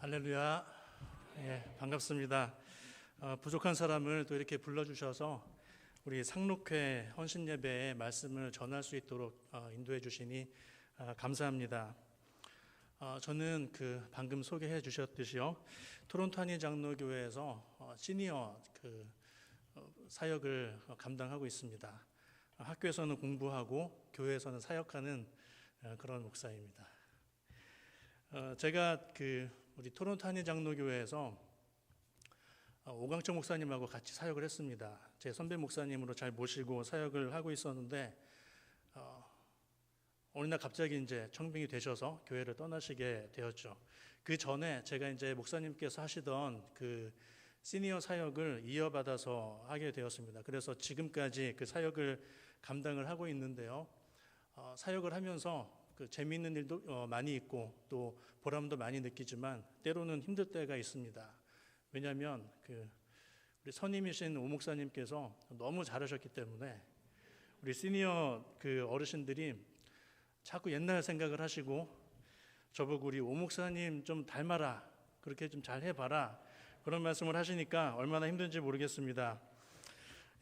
할렐루야. 예, 반갑습니다. 부족한 사람을 또 이렇게 불러주셔서 우리 상록회 헌신예배의 말씀을 전할 수 있도록 인도해 주시니 감사합니다. 저는 방금 소개해 주셨듯이요, 토론토 한인 장로교회에서 시니어 사역을 감당하고 있습니다. 학교에서는 공부하고 교회에서는 사역하는 그런 목사입니다. 제가 우리 토론토 한인 장로교회에서 오광철 목사님하고 같이 사역을 했습니다. 제 선배 목사님으로 잘 모시고 사역을 하고 있었는데 어느 날 갑자기 이제 청빙이 되셔서 교회를 떠나시게 되었죠. 그 전에 제가 이제 목사님께서 하시던 시니어 사역을 이어받아서 하게 되었습니다. 그래서 지금까지 그 사역을 감당을 하고 있는데요. 사역을 하면서 재미있는 일도 많이 있고 또 보람도 많이 느끼지만 때로는 힘들 때가 있습니다. 왜냐하면 우리 선임이신 오 목사님께서 너무 잘하셨기 때문에 우리 시니어 어르신들이 자꾸 옛날 생각을 하시고 저보고 우리 오 목사님 좀 닮아라, 그렇게 좀 잘 해봐라, 그런 말씀을 하시니까 얼마나 힘든지 모르겠습니다.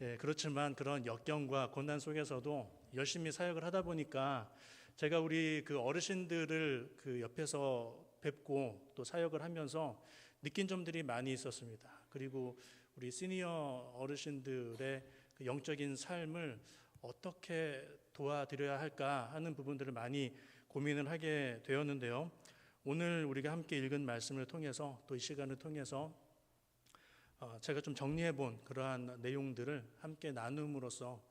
예, 그렇지만 그런 역경과 고난 속에서도 열심히 사역을 하다 보니까 제가 우리 어르신들을 옆에서 뵙고 또 사역을 하면서 느낀 점들이 많이 있었습니다. 그리고 우리 시니어 어르신들의 영적인 삶을 어떻게 도와드려야 할까 하는 부분들을 많이 고민을 하게 되었는데요. 오늘 우리가 함께 읽은 말씀을 통해서 또 이 시간을 통해서 제가 좀 정리해 본 그러한 내용들을 함께 나눔으로써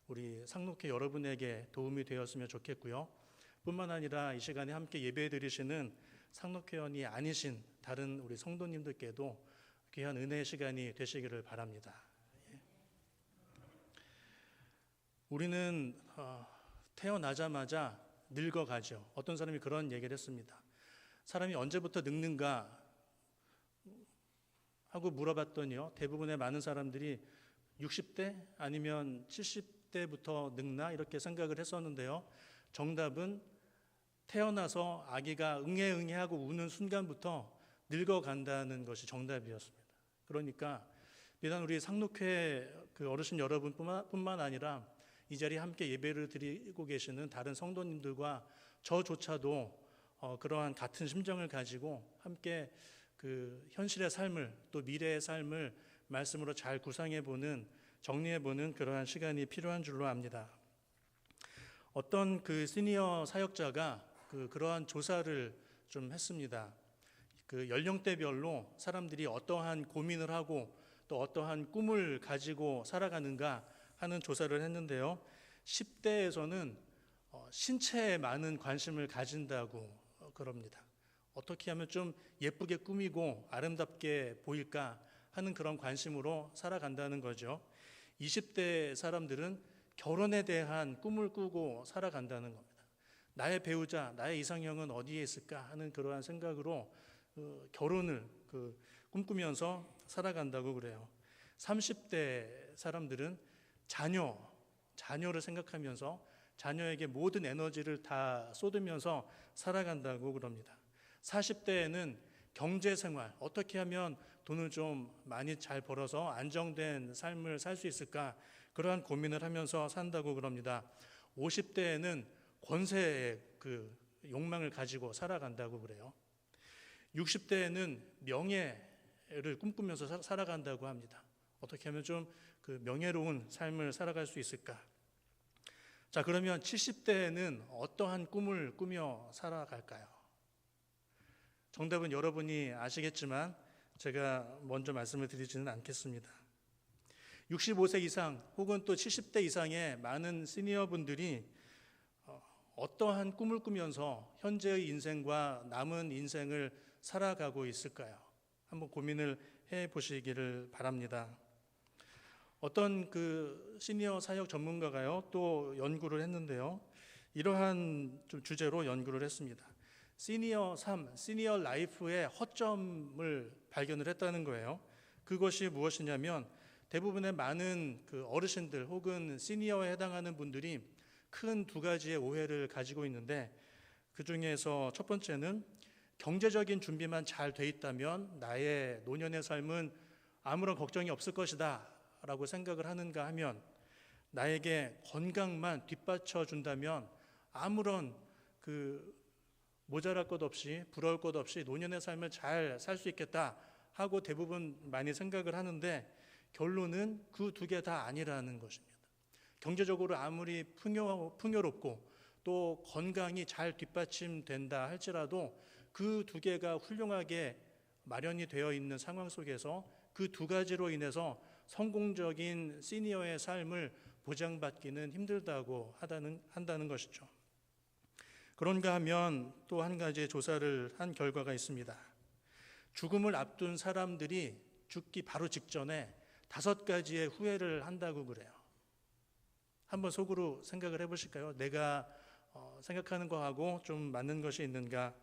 우리 상록회 여러분에게 도움이 되었으면 좋겠고요. 뿐만 아니라 이 시간에 함께 예배 드리시는 상록회원이 아니신 다른 우리 성도님들께도 귀한 은혜의 시간이 되시기를 바랍니다. 우리는 태어나자마자 늙어가죠. 어떤 사람이 그런 얘기를 했습니다. 사람이 언제부터 늙는가 하고 물어봤더니요, 대부분의 많은 사람들이 60대 아니면 70대부터 늙나 이렇게 생각을 했었는데요. 정답은 태어나서 아기가 응애 하고 우는 순간부터 늙어간다는 것이 정답이었습니다. 그러니까 비단 우리 상록회 어르신 여러분뿐만 아니라 이 자리에 함께 예배를 드리고 계시는 다른 성도님들과 저조차도 그러한 같은 심정을 가지고 함께 현실의 삶을 또 미래의 삶을 말씀으로 잘 구상해보는, 정리해보는 그러한 시간이 필요한 줄로 압니다. 어떤 시니어 사역자가 그러한 조사를 좀 했습니다. 연령대별로 사람들이 어떠한 고민을 하고 또 어떠한 꿈을 가지고 살아가는가 하는 조사를 했는데요. 10대에서는 신체에 많은 관심을 가진다고 그럽니다. 어떻게 하면 좀 예쁘게 꾸미고 아름답게 보일까 하는 그런 관심으로 살아간다는 거죠. 20대 사람들은 결혼에 대한 꿈을 꾸고 살아간다는 겁니다. 나의 배우자, 나의 이상형은 어디에 있을까 하는 그러한 생각으로 결혼을 꿈꾸면서 살아간다고 그래요. 30대 사람들은 자녀를 생각하면서 자녀에게 모든 에너지를 다 쏟으면서 살아간다고 그럽니다. 40대에는 경제생활, 어떻게 하면 돈을 좀 많이 잘 벌어서 안정된 삶을 살 수 있을까, 그러한 고민을 하면서 산다고 그럽니다. 50대에는 권세의 욕망을 가지고 살아간다고 그래요. 60대에는 명예를 꿈꾸면서 살아간다고 합니다. 어떻게 하면 좀 명예로운 삶을 살아갈 수 있을까? 자, 그러면 70대에는 어떠한 꿈을 꾸며 살아갈까요? 정답은 여러분이 아시겠지만 제가 먼저 말씀을 드리지는 않겠습니다. 65세 이상 혹은 또 70대 이상의 많은 시니어분들이 어떠한 꿈을 꾸면서 현재의 인생과 남은 인생을 살아가고 있을까요? 한번 고민을 해보시기를 바랍니다. 어떤 시니어 사역 전문가가요, 또 연구를 했는데요. 이러한 좀 주제로 연구를 했습니다. 시니어 삶, 시니어 라이프의 허점을 발견을 했다는 거예요. 그것이 무엇이냐면 대부분의 많은 어르신들 혹은 시니어에 해당하는 분들이 큰 두 가지의 오해를 가지고 있는데 그 중에서 첫 번째는 경제적인 준비만 잘 돼 있다면 나의 노년의 삶은 아무런 걱정이 없을 것이다 라고 생각을 하는가 하면, 나에게 건강만 뒷받쳐 준다면 아무런 모자랄 것 없이 부러울 것 없이 노년의 삶을 잘 살 수 있겠다 하고 대부분 많이 생각을 하는데, 결론은 그 두 개 다 아니라는 것입니다. 경제적으로 아무리 풍요롭고 또 건강이 잘 뒷받침된다 할지라도 그 두 개가 훌륭하게 마련이 되어 있는 상황 속에서 그 두 가지로 인해서 성공적인 시니어의 삶을 보장받기는 힘들다고 한다는 것이죠. 그런가 하면 또 한 가지 조사를 한 결과가 있습니다. 죽음을 앞둔 사람들이 죽기 바로 직전에 5가지의 후회를 한다고 그래요. 한번 속으로 생각을 해보실까요? 내가 생각하는 거하고 좀 맞는 것이 있는가?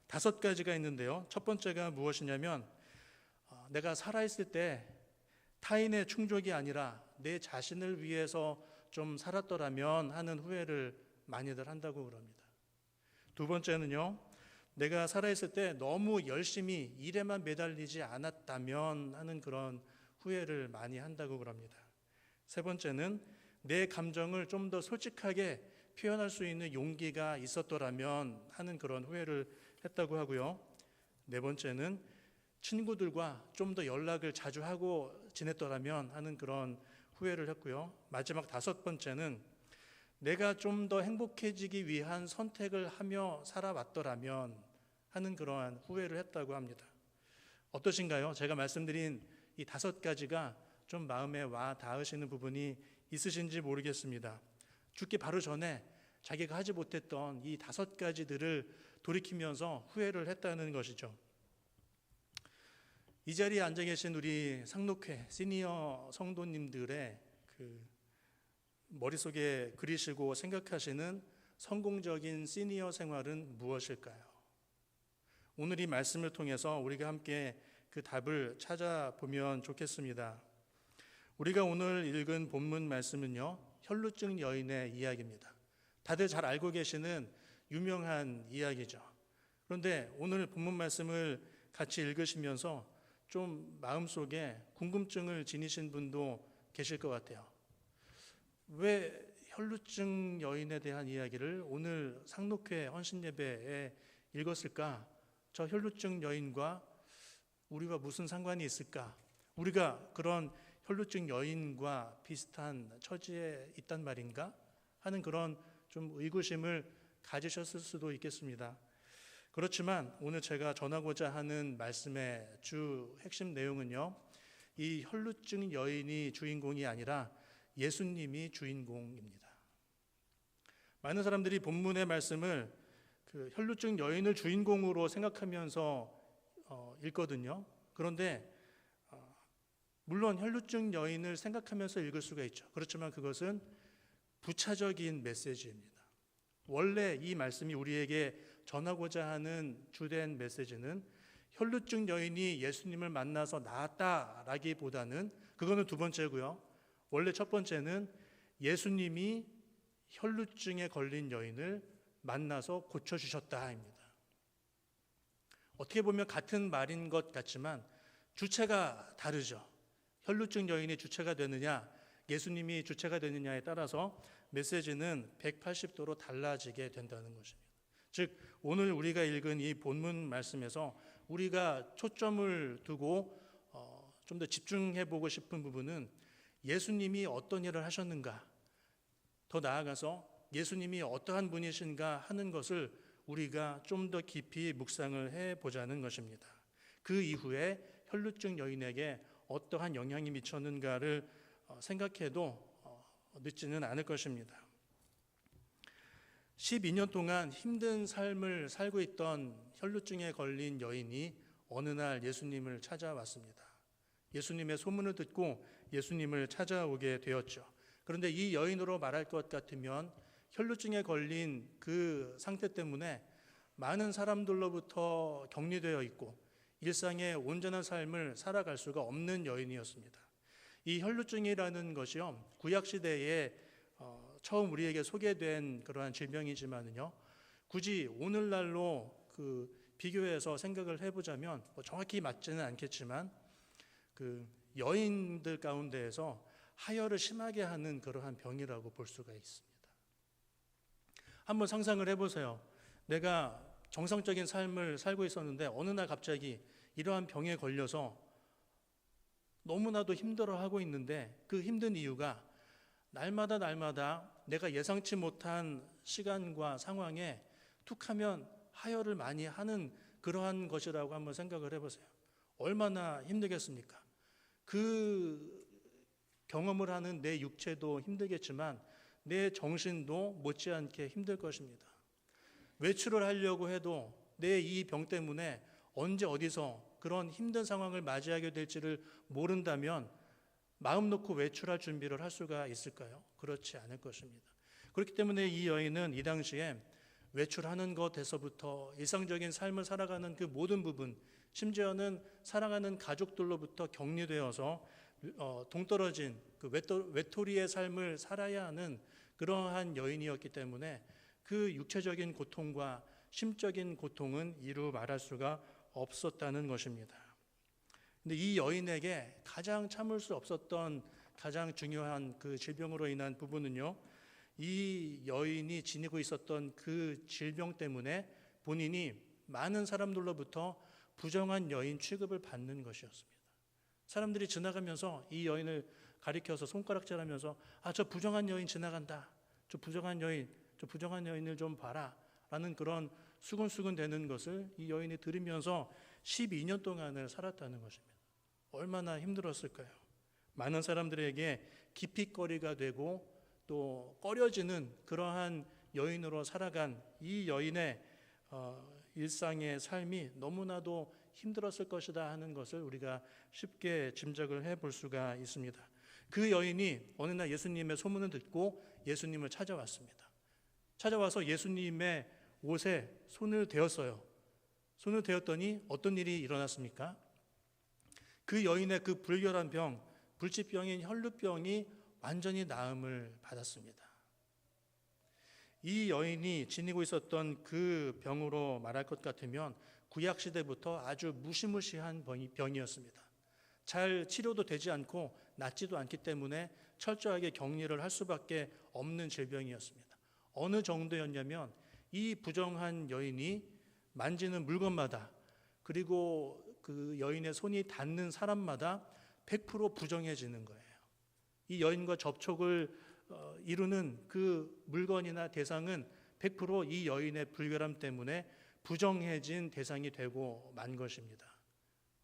5가지가 있는데요. 첫 번째가 무엇이냐면, 내가 살아있을 때 타인의 충족이 아니라 내 자신을 위해서 좀 살았더라면 하는 후회를 많이들 한다고 그럽니다. 두 번째는요, 내가 살아있을 때 너무 열심히 일에만 매달리지 않았다면 하는 그런 후회를 많이 한다고 그럽니다. 세 번째는 내 감정을 좀 더 솔직하게 표현할 수 있는 용기가 있었더라면 하는 그런 후회를 했다고 하고요. 네 번째는 친구들과 좀 더 연락을 자주 하고 지냈더라면 하는 그런 후회를 했고요. 마지막 5번째는 내가 좀 더 행복해지기 위한 선택을 하며 살아왔더라면 하는 그러한 후회를 했다고 합니다. 어떠신가요? 제가 말씀드린 이 5가지가 좀 마음에 와 닿으시는 부분이 있으신지 모르겠습니다. 죽기 바로 전에 자기가 하지 못했던 이 5가지들을 돌이키면서 후회를 했다는 것이죠. 이 자리에 앉아 계신 우리 상록회 시니어 성도님들의 머릿속에 그리시고 생각하시는 성공적인 시니어 생활은 무엇일까요? 오늘 이 말씀을 통해서 우리가 함께 그 답을 찾아보면 좋겠습니다. 우리가 오늘 읽은 본문 말씀은요, 혈루증 여인의 이야기입니다. 다들 잘 알고 계시는 유명한 이야기죠. 그런데 오늘 본문 말씀을 같이 읽으시면서 좀 마음속에 궁금증을 지니신 분도 계실 것 같아요. 왜 혈루증 여인에 대한 이야기를 오늘 상록회 헌신예배에 읽었을까? 저 혈루증 여인과 우리가 무슨 상관이 있을까? 우리가 그런 혈루증 여인과 비슷한 처지에 있단 말인가? 하는 그런 좀 의구심을 가지셨을 수도 있겠습니다. 그렇지만 오늘 제가 전하고자 하는 말씀의 주 핵심 내용은요, 이 혈루증 여인이 주인공이 아니라 예수님이 주인공입니다. 많은 사람들이 본문의 말씀을 혈루증 여인을 주인공으로 생각하면서 읽거든요. 그런데 물론 혈루증 여인을 생각하면서 읽을 수가 있죠. 그렇지만 그것은 부차적인 메시지입니다. 원래 이 말씀이 우리에게 전하고자 하는 주된 메시지는 혈루증 여인이 예수님을 만나서 나았다라기보다는, 그거는 두 번째고요. 원래 첫 번째는 예수님이 혈루증에 걸린 여인을 만나서 고쳐주셨다입니다. 어떻게 보면 같은 말인 것 같지만 주체가 다르죠. 혈루증 여인이 주체가 되느냐, 예수님이 주체가 되느냐에 따라서 메시지는 180도로 달라지게 된다는 것입니다. 즉 오늘 우리가 읽은 이 본문 말씀에서 우리가 초점을 두고 좀 더 집중해 보고 싶은 부분은 예수님이 어떤 일을 하셨는가, 더 나아가서 예수님이 어떠한 분이신가 하는 것을 우리가 좀 더 깊이 묵상을 해보자는 것입니다. 그 이후에 혈루증 여인에게 어떠한 영향이 미쳤는가를 생각해도 늦지는 않을 것입니다. 12년 동안 힘든 삶을 살고 있던 혈루증에 걸린 여인이 어느 날 예수님을 찾아왔습니다. 예수님의 소문을 듣고 예수님을 찾아오게 되었죠. 그런데 이 여인으로 말할 것 같으면 혈루증에 걸린 그 상태 때문에 많은 사람들로부터 격리되어 있고 일상의 온전한 삶을 살아갈 수가 없는 여인이었습니다. 이 혈루증이라는 것이요, 구약시대에 처음 우리에게 소개된 그러한 질병이지만은요, 굳이 오늘날로 비교해서 생각을 해보자면 정확히 맞지는 않겠지만 그 여인들 가운데에서 하혈을 심하게 하는 그러한 병이라고 볼 수가 있습니다. 한번 상상을 해보세요. 내가 정상적인 삶을 살고 있었는데 어느 날 갑자기 이러한 병에 걸려서 너무나도 힘들어하고 있는데 그 힘든 이유가 날마다 내가 예상치 못한 시간과 상황에 툭하면 하혈을 많이 하는 그러한 것이라고 한번 생각을 해보세요. 얼마나 힘들겠습니까? 그 경험을 하는 내 육체도 힘들겠지만 내 정신도 못지않게 힘들 것입니다. 외출을 하려고 해도 내 이 병 때문에 언제 어디서 그런 힘든 상황을 맞이하게 될지를 모른다면 마음 놓고 외출할 준비를 할 수가 있을까요? 그렇지 않을 것입니다. 그렇기 때문에 이 여인은 이 당시에 외출하는 것에서부터 일상적인 삶을 살아가는 그 모든 부분, 심지어는 사랑하는 가족들로부터 격리되어서 동떨어진 그 외톨이의 삶을 살아야 하는 그러한 여인이었기 때문에 그 육체적인 고통과 심적인 고통은 이루 말할 수가 없었다는 것입니다. 근데 이 여인에게 가장 참을 수 없었던 가장 중요한 그 질병으로 인한 부분은요, 이 여인이 지니고 있었던 그 질병 때문에 본인이 많은 사람들로부터 부정한 여인 취급을 받는 것이었습니다. 사람들이 지나가면서 이 여인을 가리켜서 손가락질하면서 저 부정한 여인 지나간다. 저 부정한 여인을 좀 봐라. 라는 그런 수근수근 되는 것을 이 여인이 들으면서 12년 동안을 살았다는 것입니다. 얼마나 힘들었을까요? 많은 사람들에게 기피거리가 되고 또 꺼려지는 그러한 여인으로 살아간 이 여인의 일상의 삶이 너무나도 힘들었을 것이다 하는 것을 우리가 쉽게 짐작을 해볼 수가 있습니다. 그 여인이 어느 날 예수님의 소문을 듣고 예수님을 찾아왔습니다. 찾아와서 예수님의 옷에 손을 대었어요. 손을 대었더니 어떤 일이 일어났습니까? 그 여인의 그 불결한 병, 불치병인 혈루병이 완전히 나음을 받았습니다. 이 여인이 지니고 있었던 그 병으로 말할 것 같으면 구약시대부터 아주 무시무시한 병이었습니다. 잘 치료도 되지 않고 낫지도 않기 때문에 철저하게 격리를 할 수밖에 없는 질병이었습니다. 어느 정도였냐면 이 부정한 여인이 만지는 물건마다 그리고 그 여인의 손이 닿는 사람마다 100% 부정해지는 거예요. 이 여인과 접촉을 이루는 그 물건이나 대상은 100% 이 여인의 불결함 때문에 부정해진 대상이 되고 만 것입니다.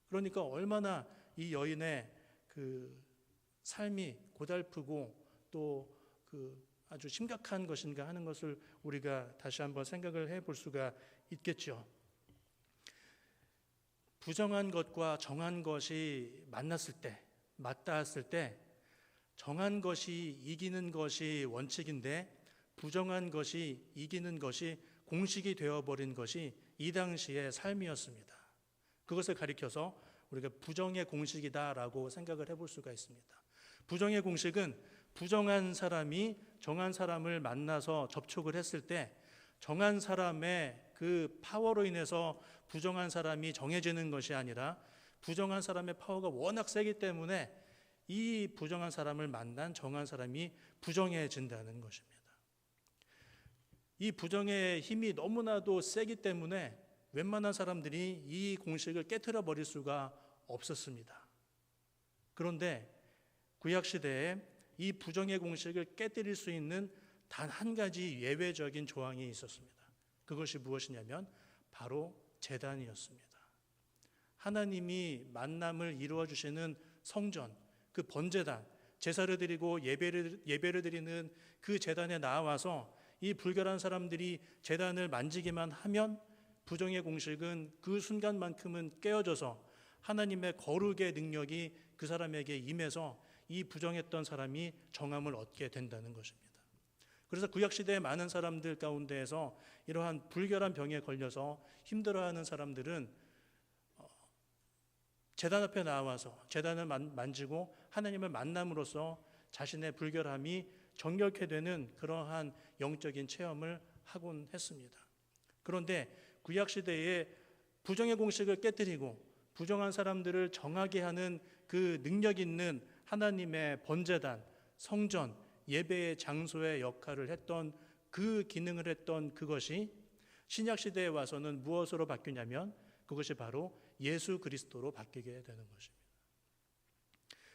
그러니까 얼마나 이 여인의 그 삶이 고달프고 또 그 아주 심각한 것인가 하는 것을 우리가 다시 한번 생각을 해볼 수가 있겠죠. 부정한 것과 정한 것이 만났을 때, 맞닿았을 때 정한 것이 이기는 것이 원칙인데 부정한 것이 이기는 것이 공식이 되어버린 것이 이 당시의 삶이었습니다. 그것을 가리켜서 우리가 부정의 공식이다라고 생각을 해볼 수가 있습니다. 부정의 공식은 부정한 사람이 정한 사람을 만나서 접촉을 했을 때 정한 사람의 그 파워로 인해서 부정한 사람이 정해지는 것이 아니라 부정한 사람의 파워가 워낙 세기 때문에 이 부정한 사람을 만난 정한 사람이 부정해진다는 것입니다. 이 부정의 힘이 너무나도 세기 때문에 웬만한 사람들이 이 공식을 깨트려 버릴 수가 없었습니다. 그런데 구약시대에 이 부정의 공식을 깨뜨릴 수 있는 단 한 가지 예외적인 조항이 있었습니다. 그것이 무엇이냐면 바로 제단이었습니다. 하나님이 만남을 이루어 주시는 성전, 그 번제단, 제사를 드리고 예배를 드리는 그 제단에 나와서 이 불결한 사람들이 제단을 만지기만 하면 부정의 공식은 그 순간만큼은 깨어져서 하나님의 거룩의 능력이 그 사람에게 임해서 이 부정했던 사람이 정함을 얻게 된다는 것입니다. 그래서 구약시대의 많은 사람들 가운데에서 이러한 불결한 병에 걸려서 힘들어하는 사람들은 제단 앞에 나와서 제단을 만지고 하나님을 만남으로써 자신의 불결함이 정결케 되는 그러한 영적인 체험을 하곤 했습니다. 그런데 구약시대에 부정의 공식을 깨뜨리고 부정한 사람들을 정하게 하는 그 능력 있는 하나님의 번제단, 성전, 예배의 장소의 역할을 했던 그 기능을 했던 그것이 신약 시대에 와서는 무엇으로 바뀌냐면 그것이 바로 예수 그리스도로 바뀌게 되는 것입니다.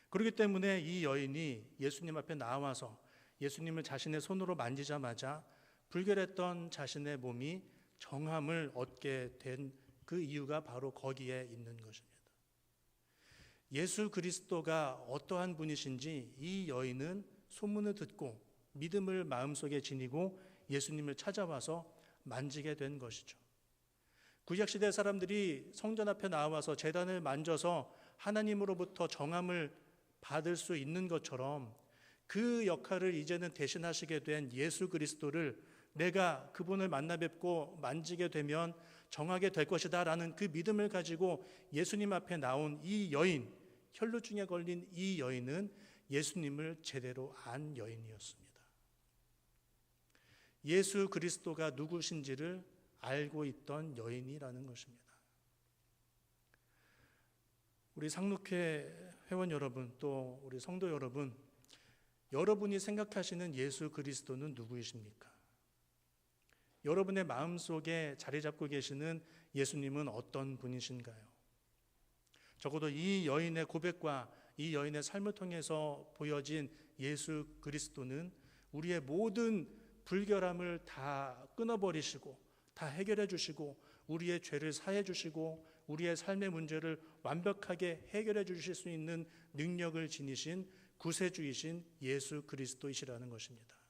그렇기 때문에 이 여인이 예수님 앞에 나와서 예수님을 자신의 손으로 만지자마자 불결했던 자신의 몸이 정함을 얻게 된 그 이유가 바로 거기에 있는 것입니다. 예수 그리스도가 어떠한 분이신지 이 여인은 소문을 듣고 믿음을 마음속에 지니고 예수님을 찾아와서 만지게 된 것이죠. 구약시대 사람들이 성전 앞에 나와서 제단을 만져서 하나님으로부터 정함을 받을 수 있는 것처럼 그 역할을 이제는 대신하시게 된 예수 그리스도를 내가 그분을 만나 뵙고 만지게 되면 정하게 될 것이다 라는 그 믿음을 가지고 예수님 앞에 나온 이 여인, 혈루증에 걸린 이 여인은 예수님을 제대로 안 여인이었습니다. 예수 그리스도가 누구신지를 알고 있던 여인이라는 것입니다. 우리 상록회 회원 여러분, 또 우리 성도 여러분, 여러분이 생각하시는 예수 그리스도는 누구이십니까? 여러분의 마음속에 자리 잡고 계시는 예수님은 어떤 분이신가요? 적어도 이 여인의 고백과 이 여인의 삶을 통해서 보여진 예수 그리스도는 우리의 모든 불결함을 다 끊어버리시고 다 해결해 주시고 우리의 죄를 사해 주시고 우리의 삶의 문제를 완벽하게 해결해 주실 수 있는 능력을 지니신 구세주이신 예수 그리스도이시라는 것입니다.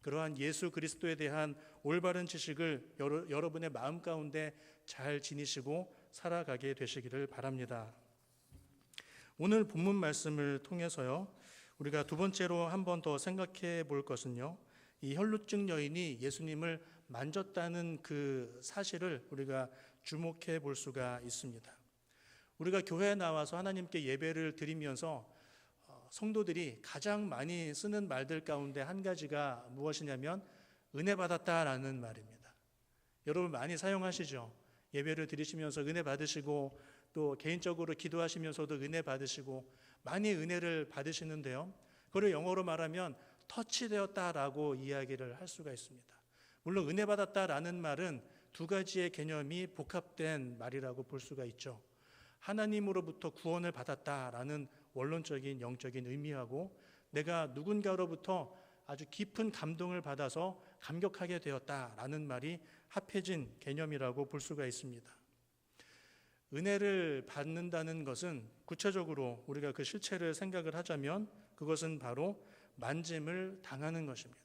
그러한 예수 그리스도에 대한 올바른 지식을 여러분의 마음 가운데 잘 지니시고 살아가게 되시기를 바랍니다. 오늘 본문 말씀을 통해서요, 우리가 두 번째로 한 번 더 생각해 볼 것은요, 이 혈루증 여인이 예수님을 만졌다는 그 사실을 우리가 주목해 볼 수가 있습니다. 우리가 교회에 나와서 하나님께 예배를 드리면서 성도들이 가장 많이 쓰는 말들 가운데 한 가지가 무엇이냐면 은혜 받았다라는 말입니다. 여러분 많이 사용하시죠? 예배를 드리시면서 은혜 받으시고 또 개인적으로 기도하시면서도 은혜 받으시고 많이 은혜를 받으시는데요, 그걸 영어로 말하면 터치되었다라고 이야기를 할 수가 있습니다. 물론 은혜 받았다라는 말은 두 가지의 개념이 복합된 말이라고 볼 수가 있죠. 하나님으로부터 구원을 받았다라는 원론적인 영적인 의미하고 내가 누군가로부터 아주 깊은 감동을 받아서 감격하게 되었다라는 말이 합해진 개념이라고 볼 수가 있습니다. 은혜를 받는다는 것은 구체적으로 우리가 그 실체를 생각을 하자면 그것은 바로 만짐을 당하는 것입니다.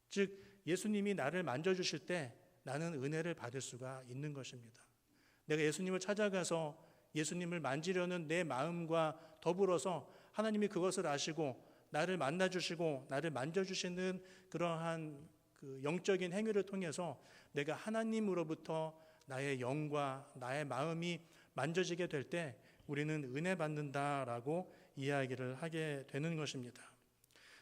즉 예수님이 나를 만져주실 때 나는 은혜를 받을 수가 있는 것입니다. 내가 예수님을 찾아가서 예수님을 만지려는 내 마음과 더불어서 하나님이 그것을 아시고 나를 만나주시고 나를 만져주시는 그러한 그 영적인 행위를 통해서 내가 하나님으로부터 나의 영과 나의 마음이 만져지게 될 때 우리는 은혜 받는다라고 이야기를 하게 되는 것입니다.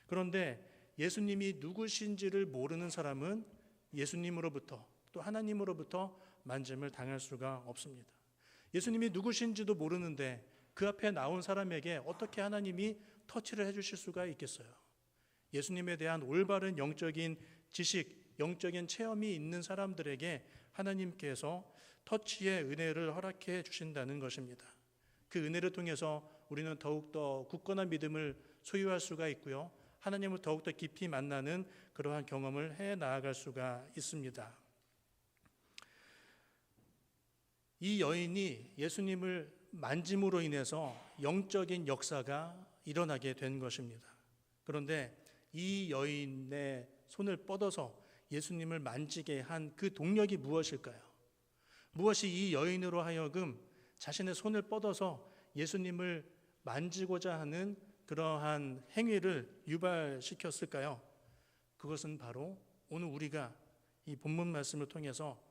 그런데 예수님이 누구신지를 모르는 사람은 예수님으로부터 또 하나님으로부터 만짐을 당할 수가 없습니다. 예수님이 누구신지도 모르는데 그 앞에 나온 사람에게 어떻게 하나님이 터치를 해주실 수가 있겠어요? 예수님에 대한 올바른 영적인 지식, 영적인 체험이 있는 사람들에게 하나님께서 터치의 은혜를 허락해 주신다는 것입니다. 그 은혜를 통해서 우리는 더욱더 굳건한 믿음을 소유할 수가 있고요, 하나님을 더욱더 깊이 만나는 그러한 경험을 해 나아갈 수가 있습니다. 이 여인이 예수님을 만짐으로 인해서 영적인 역사가 일어나게 된 것입니다. 그런데 이 여인의 손을 뻗어서 예수님을 만지게 한 그 동력이 무엇일까요? 무엇이 이 여인으로 하여금 자신의 손을 뻗어서 예수님을 만지고자 하는 그러한 행위를 유발시켰을까요? 그것은 바로 오늘 우리가 이 본문 말씀을 통해서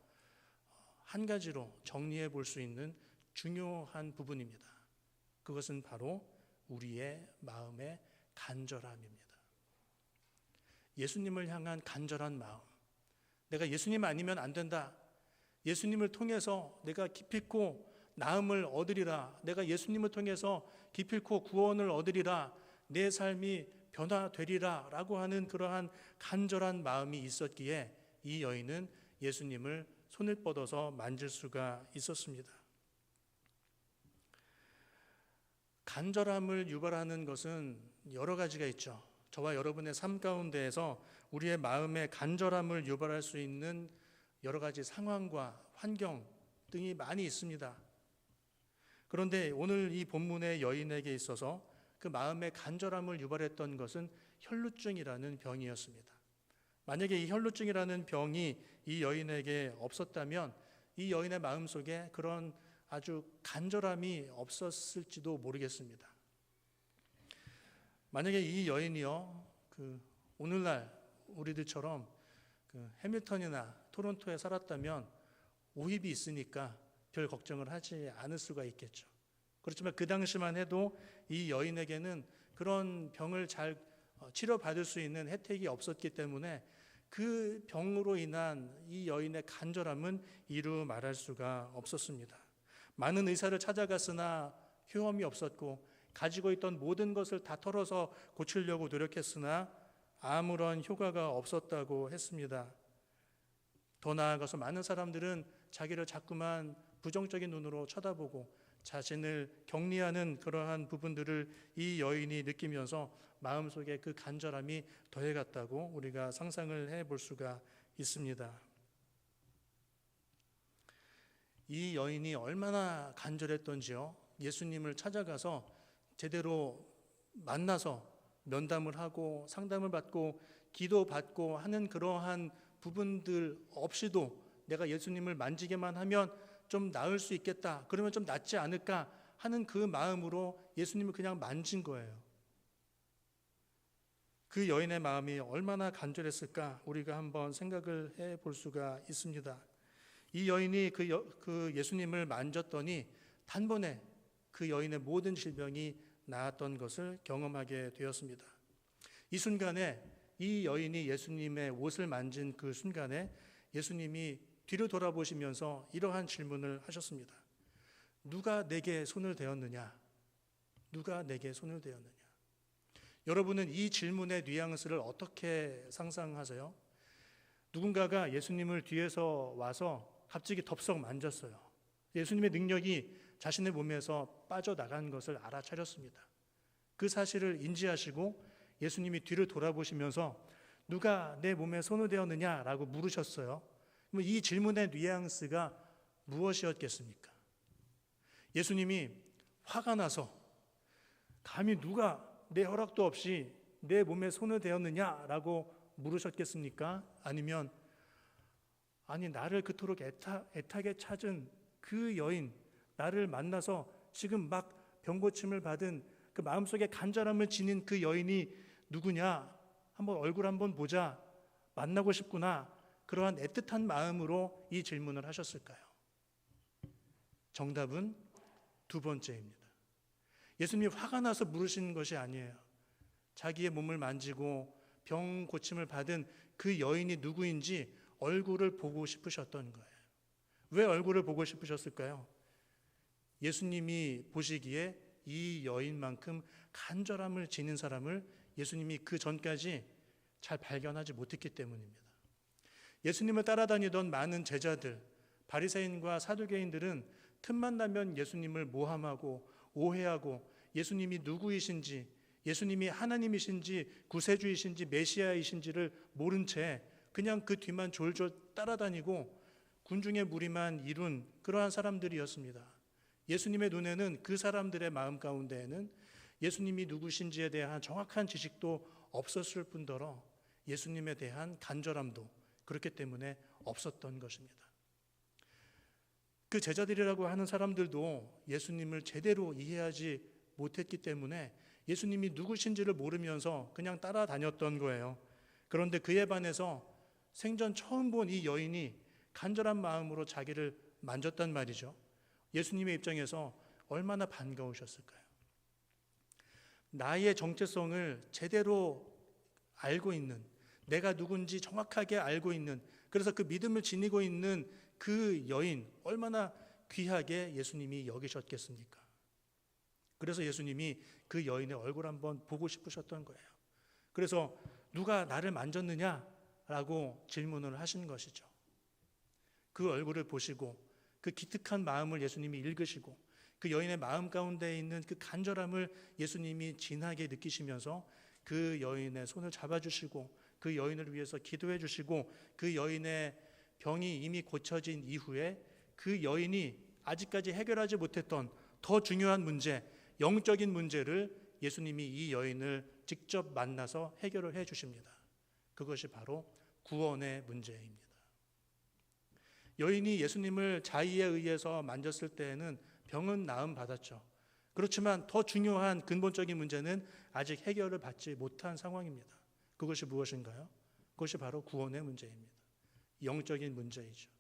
한 가지로 정리해 볼 수 있는 중요한 부분입니다. 그것은 바로 우리의 마음의 간절함입니다. 예수님을 향한 간절한 마음. 내가 예수님 아니면 안 된다. 예수님을 통해서 내가 기필코 나음을 얻으리라, 내가 예수님을 통해서 기필코 구원을 얻으리라, 내 삶이 변화되리라 라고 하는 그러한 간절한 마음이 있었기에 이 여인은 예수님을 손을 뻗어서 만질 수가 있었습니다. 간절함을 유발하는 것은 여러 가지가 있죠. 저와 여러분의 삶 가운데에서 우리의 마음의 간절함을 유발할 수 있는 여러 가지 상황과 환경 등이 많이 있습니다. 그런데 오늘 이 본문의 여인에게 있어서 그 마음의 간절함을 유발했던 것은 혈루증이라는 병이었습니다. 만약에 이 혈루증이라는 병이 이 여인에게 없었다면 이 여인의 마음속에 그런 아주 간절함이 없었을지도 모르겠습니다. 만약에 이 여인이요, 오늘날 우리들처럼 해밀턴이나 토론토에 살았다면 오입이 있으니까 별 걱정을 하지 않을 수가 있겠죠. 그렇지만 그 당시만 해도 이 여인에게는 그런 병을 잘 치료받을 수 있는 혜택이 없었기 때문에 그 병으로 인한 이 여인의 간절함은 이루 말할 수가 없었습니다. 많은 의사를 찾아갔으나 효험이 없었고 가지고 있던 모든 것을 다 털어서 고치려고 노력했으나 아무런 효과가 없었다고 했습니다. 더 나아가서 많은 사람들은 자기를 자꾸만 부정적인 눈으로 쳐다보고 자신을 격리하는 그러한 부분들을 이 여인이 느끼면서 마음속에 그 간절함이 더해갔다고 우리가 상상을 해볼 수가 있습니다. 이 여인이 얼마나 간절했던지요. 예수님을 찾아가서 제대로 만나서 면담을 하고 상담을 받고 기도받고 하는 그러한 부분들 없이도 내가 예수님을 만지게만 하면 좀 나을 수 있겠다, 그러면 좀 낫지 않을까 하는 그 마음으로 예수님을 그냥 만진 거예요. 그 여인의 마음이 얼마나 간절했을까 우리가 한번 생각을 해볼 수가 있습니다. 이 여인이 그 예수님을 만졌더니 단번에 그 여인의 모든 질병이 나았던 것을 경험하게 되었습니다. 이 순간에 이 여인이 예수님의 옷을 만진 그 순간에 예수님이 뒤로 돌아보시면서 이러한 질문을 하셨습니다. 누가 내게 손을 대었느냐? 누가 내게 손을 대었느냐? 여러분은 이 질문의 뉘앙스를 어떻게 상상하세요? 누군가가 예수님을 뒤에서 와서 갑자기 덥석 만졌어요. 예수님의 능력이 자신의 몸에서 빠져나간 것을 알아차렸습니다. 그 사실을 인지하시고 예수님이 뒤를 돌아보시면서 누가 내 몸에 손을 대었느냐라고 물으셨어요. 이 질문의 뉘앙스가 무엇이었겠습니까? 예수님이 화가 나서 감히 누가 내 허락도 없이 내 몸에 손을 대었느냐라고 물으셨겠습니까? 아니면 나를 그토록 애타게 찾은 그 여인, 나를 만나서 지금 막 병고침을 받은 그 마음속에 간절함을 지닌 그 여인이 누구냐? 얼굴 한번 보자, 만나고 싶구나, 그러한 애틋한 마음으로 이 질문을 하셨을까요? 정답은 두 번째입니다. 예수님이 화가 나서 물으신 것이 아니에요. 자기의 몸을 만지고 병 고침을 받은 그 여인이 누구인지 얼굴을 보고 싶으셨던 거예요. 왜 얼굴을 보고 싶으셨을까요? 예수님이 보시기에 이 여인만큼 간절함을 지닌 사람을 예수님이 그 전까지 잘 발견하지 못했기 때문입니다. 예수님을 따라다니던 많은 제자들, 바리새인과 사두개인들은 틈만 나면 예수님을 모함하고 오해하고 예수님이 누구이신지, 예수님이 하나님이신지 구세주이신지 메시아이신지를 모른 채 그냥 그 뒤만 졸졸 따라다니고 군중의 무리만 이룬 그러한 사람들이었습니다. 예수님의 눈에는 그 사람들의 마음 가운데에는 예수님이 누구신지에 대한 정확한 지식도 없었을 뿐더러 예수님에 대한 간절함도 그렇기 때문에 없었던 것입니다. 그 제자들이라고 하는 사람들도 예수님을 제대로 이해하지 못했기 때문에 예수님이 누구신지를 모르면서 그냥 따라다녔던 거예요. 그런데 그에 반해서 생전 처음 본 이 여인이 간절한 마음으로 자기를 만졌단 말이죠. 예수님의 입장에서 얼마나 반가우셨을까요? 나의 정체성을 제대로 알고 있는, 내가 누군지 정확하게 알고 있는, 그래서 그 믿음을 지니고 있는 그 여인 얼마나 귀하게 예수님이 여기셨겠습니까? 그래서 예수님이 그 여인의 얼굴 한번 보고 싶으셨던 거예요. 그래서 누가 나를 만졌느냐라고 질문을 하신 것이죠. 그 얼굴을 보시고 그 기특한 마음을 예수님이 읽으시고 그 여인의 마음 가운데 있는 그 간절함을 예수님이 진하게 느끼시면서 그 여인의 손을 잡아주시고 그 여인을 위해서 기도해 주시고 그 여인의 병이 이미 고쳐진 이후에 그 여인이 아직까지 해결하지 못했던 더 중요한 문제, 영적인 문제를 예수님이 이 여인을 직접 만나서 해결을 해 주십니다. 그것이 바로 구원의 문제입니다. 여인이 예수님을 자의에 의해서 만졌을 때에는 병은 나음 받았죠. 그렇지만 더 중요한 근본적인 문제는 아직 해결을 받지 못한 상황입니다. 그것이 무엇인가요? 그것이 바로 구원의 문제입니다. 영적인 문제이죠.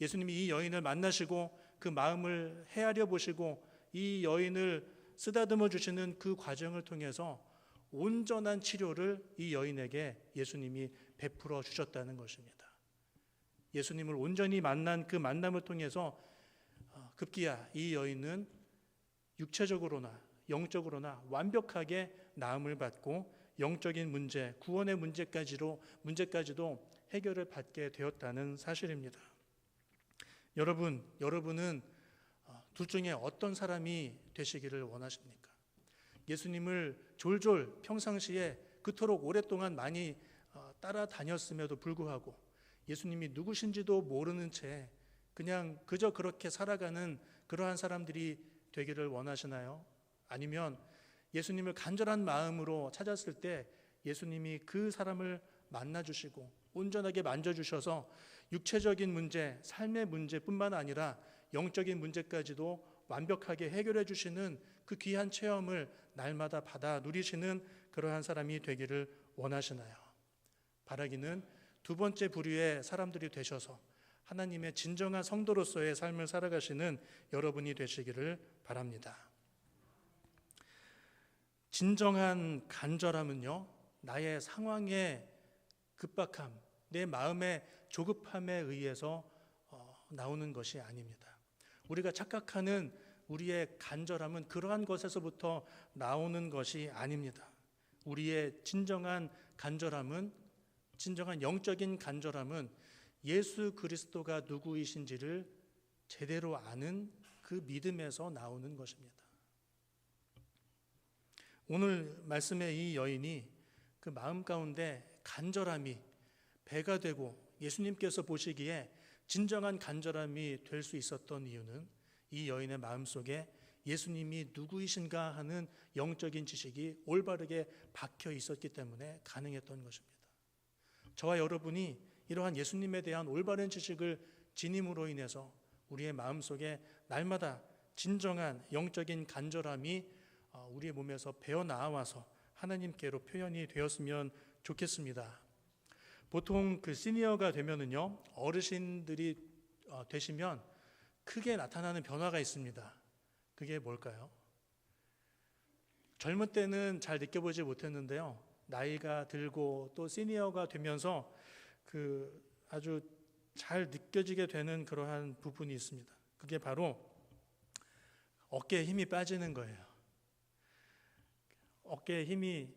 예수님이 이 여인을 만나시고 그 마음을 헤아려 보시고 이 여인을 쓰다듬어 주시는 그 과정을 통해서 온전한 치료를 이 여인에게 예수님이 베풀어 주셨다는 것입니다. 예수님을 온전히 만난 그 만남을 통해서 급기야 이 여인은 육체적으로나 영적으로나 완벽하게 나음을 받고 영적인 문제, 구원의 문제까지도 해결을 받게 되었다는 사실입니다. 여러분은 둘 중에 어떤 사람이 되시기를 원하십니까? 예수님을 졸졸 평상시에 그토록 오랫동안 많이 따라다녔음에도 불구하고 예수님이 누구신지도 모르는 채 그냥 그저 그렇게 살아가는 그러한 사람들이 되기를 원하시나요? 아니면 예수님을 간절한 마음으로 찾았을 때 예수님이 그 사람을 만나주시고 온전하게 만져주셔서 육체적인 문제, 삶의 문제뿐만 아니라 영적인 문제까지도 완벽하게 해결해 주시는 그 귀한 체험을 날마다 받아 누리시는 그러한 사람이 되기를 원하시나요? 바라기는 두 번째 부류의 사람들이 되셔서 하나님의 진정한 성도로서의 삶을 살아가시는 여러분이 되시기를 바랍니다. 진정한 간절함은요, 나의 상황의 급박함, 내 마음의 조급함에 의해서 나오는 것이 아닙니다. 우리가 착각하는 우리의 간절함은 그러한 것에서부터 나오는 것이 아닙니다. 우리의 진정한 간절함은, 진정한 영적인 간절함은 예수 그리스도가 누구이신지를 제대로 아는 그 믿음에서 나오는 것입니다. 오늘 말씀의 이 여인이 그 마음 가운데 간절함이 배가 되고 예수님께서 보시기에 진정한 간절함이 될 수 있었던 이유는 이 여인의 마음속에 예수님이 누구이신가 하는 영적인 지식이 올바르게 박혀 있었기 때문에 가능했던 것입니다. 저와 여러분이 이러한 예수님에 대한 올바른 지식을 지님으로 인해서 우리의 마음속에 날마다 진정한 영적인 간절함이 우리의 몸에서 배어나와서 하나님께로 표현이 되었으면 좋겠습니다. 보통 그 시니어가 되면은요, 어르신들이 되시면 크게 나타나는 변화가 있습니다. 그게 뭘까요? 젊을 때는 잘 느껴보지 못했는데요, 나이가 들고 또 시니어가 되면서 그 아주 잘 느껴지게 되는 그러한 부분이 있습니다. 그게 바로 어깨에 힘이 빠지는 거예요. 어깨에 힘이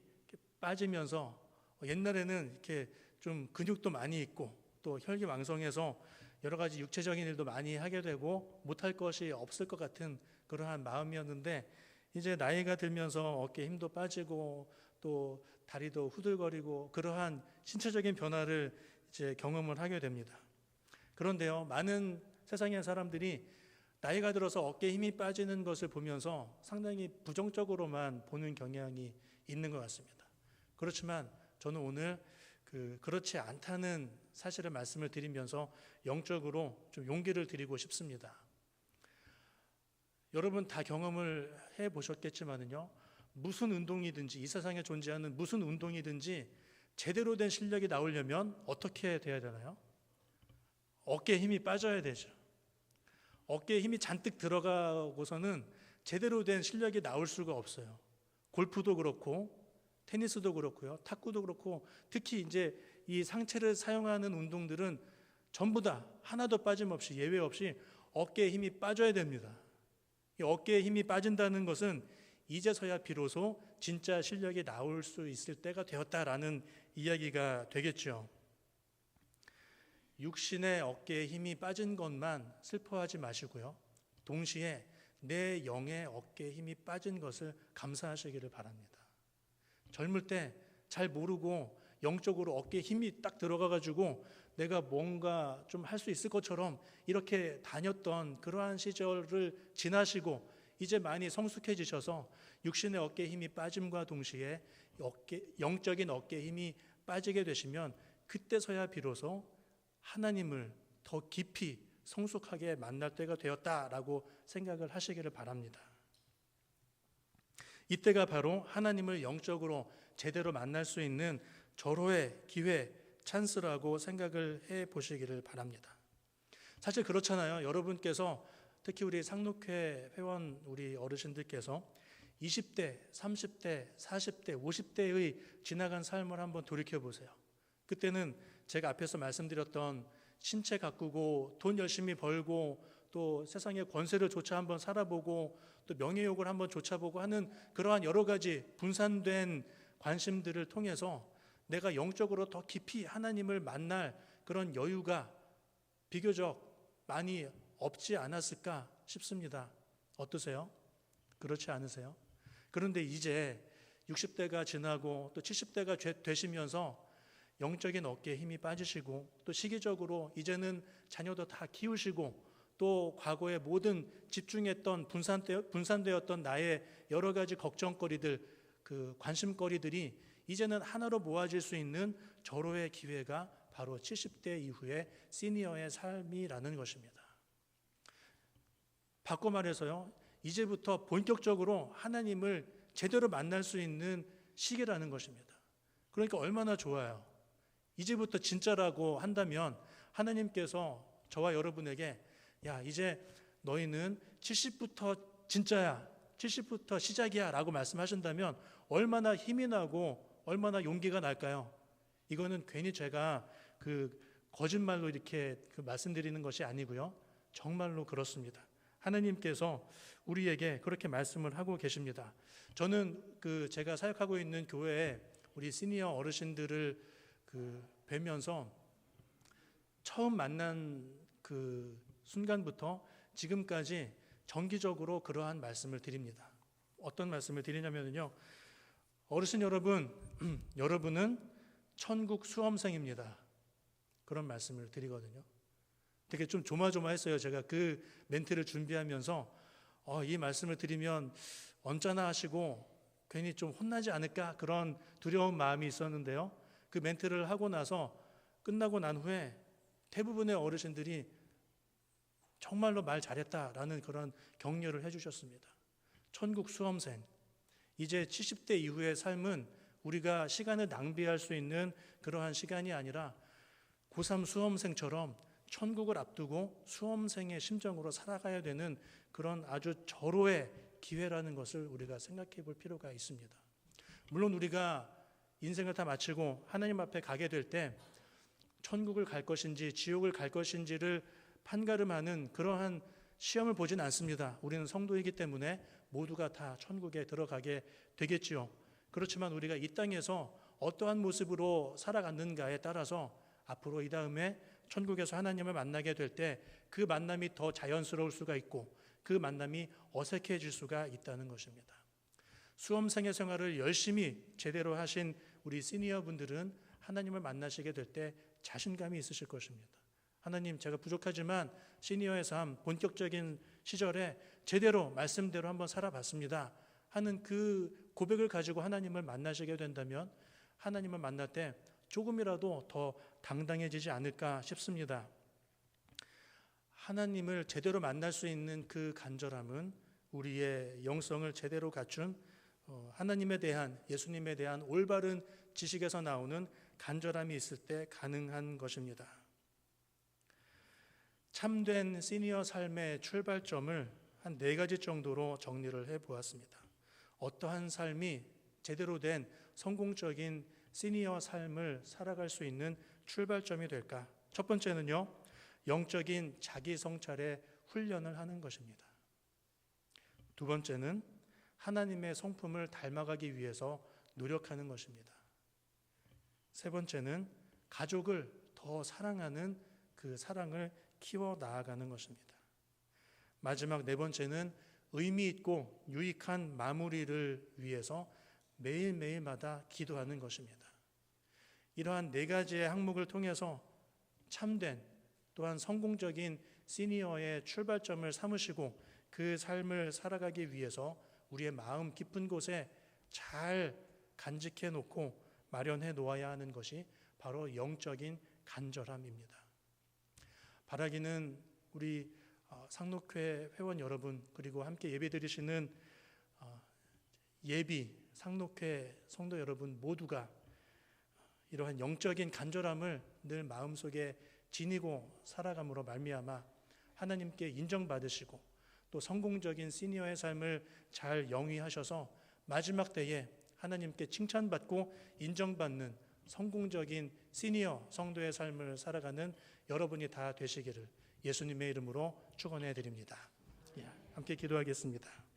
빠지면서 옛날에는 이렇게 좀 근육도 많이 있고 또 혈기왕성해서 여러 가지 육체적인 일도 많이 하게 되고 못할 것이 없을 것 같은 그러한 마음이었는데, 이제 나이가 들면서 어깨에 힘도 빠지고 또 다리도 후들거리고 그러한 신체적인 변화를 이제 경험을 하게 됩니다. 그런데요, 많은 세상의 사람들이 나이가 들어서 어깨에 힘이 빠지는 것을 보면서 상당히 부정적으로만 보는 경향이 있는 것 같습니다. 그렇지만 저는 오늘 그렇지 않다는 사실을 말씀을 드리면서 영적으로 좀 용기를 드리고 싶습니다. 여러분 다 경험을 해보셨겠지만요, 무슨 운동이든지, 이 세상에 존재하는 무슨 운동이든지 제대로 된 실력이 나오려면 어떻게 돼야 되나요? 어깨에 힘이 빠져야 되죠. 어깨에 힘이 잔뜩 들어가고서는 제대로 된 실력이 나올 수가 없어요. 골프도 그렇고 테니스도 그렇고요, 탁구도 그렇고, 특히 이제 이 상체를 사용하는 운동들은 전부 다 하나도 빠짐없이 예외 없이 어깨에 힘이 빠져야 됩니다. 이 어깨에 힘이 빠진다는 것은 이제서야 비로소 진짜 실력이 나올 수 있을 때가 되었다라는 이야기가 되겠죠. 육신의 어깨에 힘이 빠진 것만 슬퍼하지 마시고요. 동시에 내 영의 어깨에 힘이 빠진 것을 감사하시기를 바랍니다. 젊을 때 잘 모르고 영적으로 어깨에 힘이 딱 들어가가지고 내가 뭔가 좀 할 수 있을 것처럼 이렇게 다녔던 그러한 시절을 지나시고 이제 많이 성숙해지셔서 육신의 어깨에 힘이 빠짐과 동시에 영적인 어깨에 힘이 빠지게 되시면 그때서야 비로소 하나님을 더 깊이 성숙하게 만날 때가 되었다라고 생각을 하시기를 바랍니다. 이때가 바로 하나님을 영적으로 제대로 만날 수 있는 절호의 기회, 찬스라고 생각을 해 보시기를 바랍니다. 사실 그렇잖아요. 여러분께서 특히 우리 상록회 회원 우리 어르신들께서 20대, 30대, 40대, 50대의 지나간 삶을 한번 돌이켜 보세요. 그때는 제가 앞에서 말씀드렸던 신체 가꾸고 돈 열심히 벌고 또 세상의 권세를 조차 한번 살아보고 또 명예욕을 한번 좇아보고 하는 그러한 여러 가지 분산된 관심들을 통해서 내가 영적으로 더 깊이 하나님을 만날 그런 여유가 비교적 많이 없지 않았을까 싶습니다. 어떠세요? 그렇지 않으세요? 그런데 이제 60대가 지나고 또 70대가 되시면서 영적인 어깨에 힘이 빠지시고 또 시기적으로 이제는 자녀도 다 키우시고 또 과거에 모든 집중했던 분산되었던 나의 여러 가지 걱정거리들, 그 관심거리들이 이제는 하나로 모아질 수 있는 절호의 기회가 바로 70대 이후의 시니어의 삶이라는 것입니다. 바꿔 말해서요, 이제부터 본격적으로 하나님을 제대로 만날 수 있는 시기라는 것입니다. 그러니까 얼마나 좋아요. 이제부터 진짜라고 한다면 하나님께서 저와 여러분에게 야, 이제 너희는 70부터 진짜야, 70부터 시작이야 라고 말씀하신다면 얼마나 힘이 나고 얼마나 용기가 날까요? 이거는 괜히 제가 거짓말로 이렇게 말씀드리는 것이 아니고요. 정말로 그렇습니다. 하나님께서 우리에게 그렇게 말씀을 하고 계십니다. 저는 제가 사역하고 있는 교회에 우리 시니어 어르신들을 뵈면서 처음 만난 그 순간부터 지금까지 정기적으로 그러한 말씀을 드립니다. 어떤 말씀을 드리냐면요. 어르신 여러분, 여러분은 천국 수험생입니다. 그런 말씀을 드리거든요. 되게 좀 조마조마했어요. 제가 그 멘트를 준비하면서 이 말씀을 드리면 언짢아 하시고 괜히 좀 혼나지 않을까 그런 두려운 마음이 있었는데요. 그 멘트를 하고 나서 끝나고 난 후에 대부분의 어르신들이 정말로 말 잘했다라는 그런 격려를 해주셨습니다. 천국 수험생, 이제 70대 이후의 삶은 우리가 시간을 낭비할 수 있는 그러한 시간이 아니라 고3 수험생처럼 천국을 앞두고 수험생의 심정으로 살아가야 되는 그런 아주 절호의 기회라는 것을 우리가 생각해 볼 필요가 있습니다. 물론 우리가 인생을 다 마치고 하나님 앞에 가게 될 때 천국을 갈 것인지 지옥을 갈 것인지를 판가름하는 그러한 시험을 보진 않습니다. 우리는 성도이기 때문에 모두가 다 천국에 들어가게 되겠지요. 그렇지만 우리가 이 땅에서 어떠한 모습으로 살아갔는가에 따라서 앞으로 이 다음에 천국에서 하나님을 만나게 될 때 그 만남이 더 자연스러울 수가 있고 그 만남이 어색해질 수가 있다는 것입니다. 수험생의 생활을 열심히 제대로 하신 우리 시니어 분들은 하나님을 만나시게 될 때 자신감이 있으실 것입니다. 하나님, 제가 부족하지만 시니어의 삶, 본격적인 시절에 제대로 말씀대로 한번 살아봤습니다 하는 그 고백을 가지고 하나님을 만나시게 된다면 하나님을 만날 때 조금이라도 더 당당해지지 않을까 싶습니다. 하나님을 제대로 만날 수 있는 그 간절함은 우리의 영성을 제대로 갖춘 하나님에 대한, 예수님에 대한 올바른 지식에서 나오는 간절함이 있을 때 가능한 것입니다. 참된 시니어 삶의 출발점을 한 4가지 정도로 정리를 해보았습니다. 어떠한 삶이 제대로 된 성공적인 시니어 삶을 살아갈 수 있는 출발점이 될까? 첫 번째는요, 영적인 자기 성찰의 훈련을 하는 것입니다. 두 번째는 하나님의 성품을 닮아가기 위해서 노력하는 것입니다. 세 번째는 가족을 더 사랑하는 그 사랑을 키워 나아가는 것입니다. 마지막 네 번째는 의미 있고 유익한 마무리를 위해서 매일매일마다 기도하는 것입니다. 이러한 네 가지의 항목을 통해서 참된 또한 성공적인 시니어의 출발점을 삼으시고 그 삶을 살아가기 위해서 우리의 마음 깊은 곳에 잘 간직해 놓고 마련해 놓아야 하는 것이 바로 영적인 간절함입니다. 바라기는 우리 상록회 회원 여러분, 그리고 함께 예배드리시는 예비 상록회 성도 여러분 모두가 이러한 영적인 간절함을 늘 마음속에 지니고 살아감으로 말미암아 하나님께 인정받으시고 또 성공적인 시니어의 삶을 잘 영위하셔서 마지막 때에 하나님께 칭찬받고 인정받는 성공적인 시니어 성도의 삶을 살아가는 여러분이 다 되시기를 예수님의 이름으로 축원해 드립니다. 함께 기도하겠습니다.